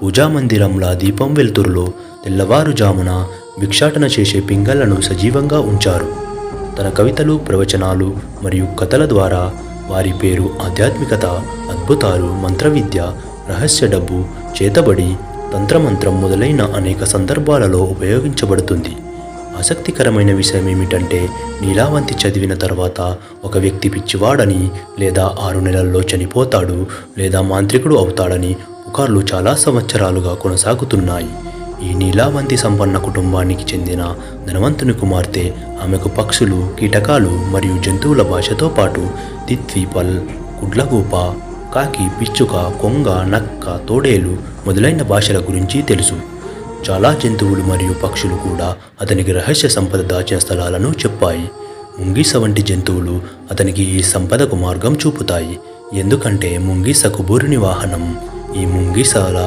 పూజామందిరంలా దీపం వెలుతురులో తెల్లవారుజామున భిక్షాటన చేసే పింగళ్లను సజీవంగా ఉంచారు. తన కవితలు, ప్రవచనాలు మరియు కథల ద్వారా వారి పేరు ఆధ్యాత్మికత, అద్భుతాలు, మంత్రవిద్య, రహస్య డబ్బు, చేతబడి, తంత్రమంత్రం మొదలైన అనేక సందర్భాలలో ఉపయోగించబడుతుంది. ఆసక్తికరమైన విషయం ఏమిటంటే నీలావంతి చదివిన తర్వాత ఒక వ్యక్తి పిచ్చివాడని లేదా 6 నెలల్లో చనిపోతాడు లేదా మాంత్రికుడు అవుతాడని పుకార్లు చాలా సంవత్సరాలుగా కొనసాగుతున్నాయి. ఈ నీలావంతి సంపన్న కుటుంబానికి చెందిన ధనవంతుని కుమార్తె. ఆమెకు పక్షులు, కీటకాలు మరియు జంతువుల భాషతో పాటు తిత్వీపల్, గుడ్లగూప, కాకి, పిచ్చుక, కొంగ, నక్క, తోడేలు మొదలైన భాషల గురించి తెలుసు. చాలా జంతువులు మరియు పక్షులు కూడా అతనికి రహస్య సంపద దాచిన స్థలాలను చెప్పాయి. ముంగిస వంటి జంతువులు అతనికి ఈ సంపదకు మార్గం చూపుతాయి, ఎందుకంటే ముంగిస కుబేరుని వాహనం. ఈ ముంగిసల